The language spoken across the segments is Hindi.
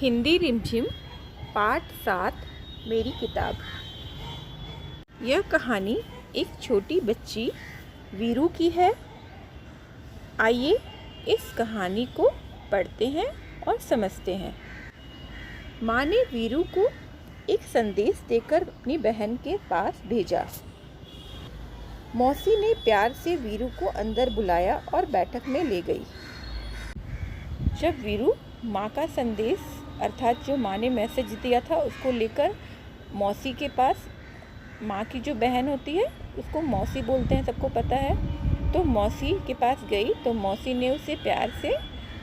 हिंदी रिमझिम पाठ 7 मेरी किताब। यह कहानी एक छोटी बच्ची वीरू की है। आइए इस कहानी को पढ़ते हैं और समझते हैं। माँ ने वीरू को एक संदेश देकर अपनी बहन के पास भेजा। मौसी ने प्यार से वीरू को अंदर बुलाया और बैठक में ले गई। जब वीरू माँ का संदेश अर्थात जो माँ ने मैसेज दिया था उसको लेकर मौसी के पास, माँ की जो बहन होती है उसको मौसी बोलते हैं, सबको पता है, तो मौसी के पास गई तो मौसी ने उसे प्यार से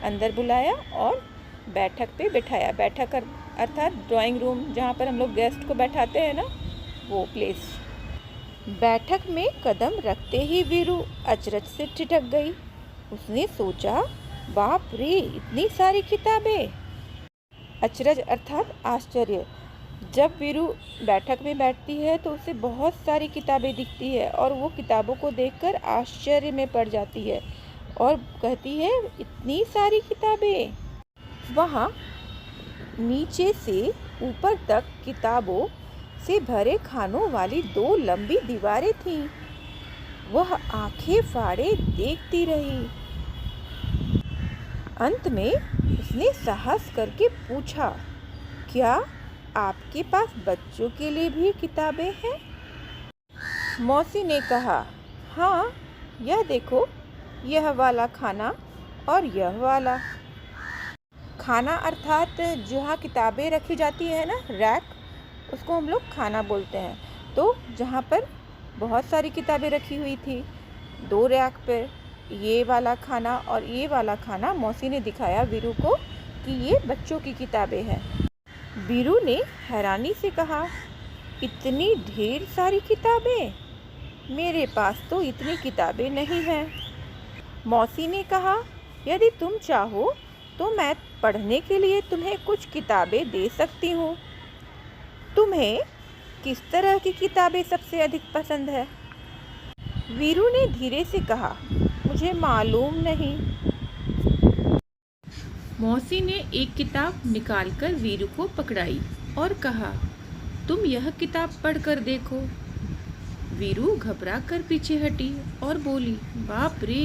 अंदर बुलाया और बैठक पे बिठाया। बैठक अर्थात ड्राइंग रूम, जहाँ पर हम लोग गेस्ट को बैठाते हैं ना, वो प्लेस। बैठक में कदम रखते ही वीरू अचरज से ठिठक गई। उसने सोचा, बाप रे, इतनी सारी किताबें। अचरज अर्थात आश्चर्य। जब वीरू बैठक में बैठती है तो उसे बहुत सारी किताबें दिखती है और वो किताबों को देखकर आश्चर्य में पड़ जाती है और कहती है, इतनी सारी किताबें। वहाँ नीचे से ऊपर तक किताबों से भरे खानों वाली 2 लंबी दीवारें थीं। वह आंखें फाड़े देखती रही। अंत में उसने साहस करके पूछा, क्या आपके पास बच्चों के लिए भी किताबें हैं? मौसी ने कहा, हाँ, यह देखो, यह वाला खाना और यह वाला। खाना अर्थात जहाँ किताबें रखी जाती है ना, रैक, उसको हम लोग खाना बोलते हैं। तो जहाँ पर बहुत सारी किताबें रखी हुई थी 2 रैक पर, ये वाला खाना और ये वाला खाना मौसी ने दिखाया वीरू को कि ये बच्चों की किताबें हैं। वीरू ने हैरानी से कहा, इतनी ढेर सारी किताबें? मेरे पास तो इतनी किताबें नहीं हैं। मौसी ने कहा, यदि तुम चाहो तो मैं पढ़ने के लिए तुम्हें कुछ किताबें दे सकती हूँ। तुम्हें किस तरह की किताबें सबसे अधिक पसंद है? वीरू ने धीरे से कहा, मुझे मालूम नहीं। मौसी ने एक किताब निकालकर वीरू को पकड़ाई और कहा, तुम यह किताब पढ़कर देखो। वीरू घबरा कर पीछे हटी और बोली, बाप रे,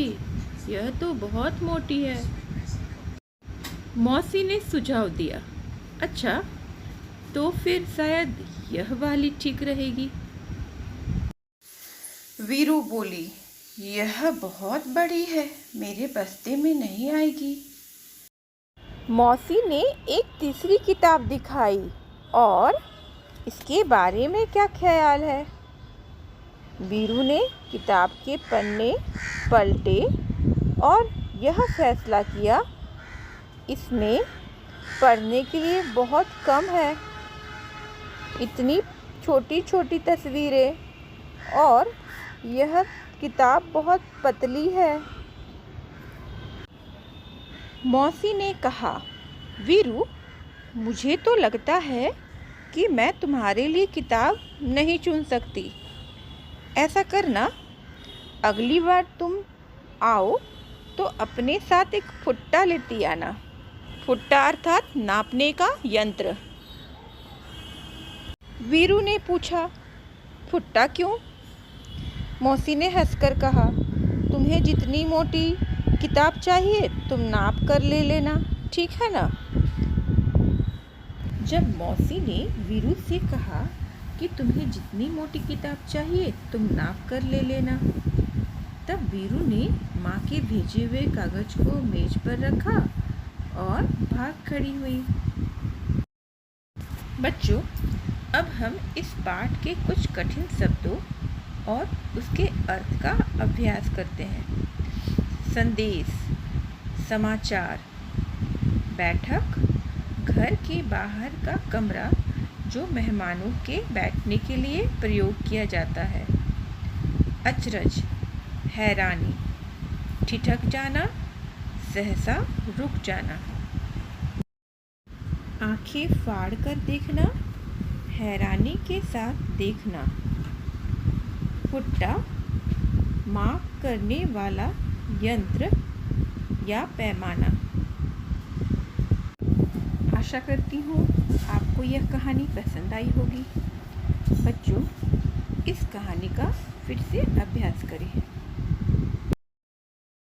यह तो बहुत मोटी है। मौसी ने सुझाव दिया, अच्छा, तो फिर शायद यह वाली ठीक रहेगी। वीरू बोली, यह बहुत बड़ी है, मेरे बस्ते में नहीं आएगी। मौसी ने एक तीसरी किताब दिखाई और इसके बारे में क्या ख्याल है? वीरू ने किताब के पन्ने पलटे और यह फैसला किया, इसमें पढ़ने के लिए बहुत कम है। इतनी छोटी छोटी तस्वीरें और यह किताब बहुत पतली है। मौसी ने कहा, वीरू, मुझे तो लगता है कि मैं तुम्हारे लिए किताब नहीं चुन सकती। ऐसा करना, अगली बार तुम आओ तो अपने साथ एक फुट्टा लेती आना। फुट्टा अर्थात नापने का यंत्र। वीरू ने पूछा, फुट्टा क्यों? मौसी ने हंसकर कहा, तुम्हें जितनी मोटी किताब चाहिए तुम नाप कर ले लेना, ठीक है ना? जब मौसी ने वीरू से कहा कि तुम्हें जितनी मोटी किताब चाहिए तुम नाप कर ले लेना, तब वीरू ने माँ के भेजे हुए कागज को मेज पर रखा और भाग खड़ी हुई। बच्चों, अब हम इस पाठ के कुछ कठिन शब्दों और उसके अर्थ का अभ्यास करते हैं। संदेश, समाचार, बैठक, घर के बाहर का कमरा जो मेहमानों के बैठने के लिए प्रयोग किया जाता है। अचरज, हैरानी, ठिठक जाना, सहसा रुक जाना। आंखें फाड़ कर देखना, हैरानी के साथ देखना। फुट्टा, माप करने वाला यंत्र या पैमाना। आशा करती हूँ आपको यह कहानी पसंद आई होगी। बच्चों, इस कहानी का फिर से अभ्यास करें।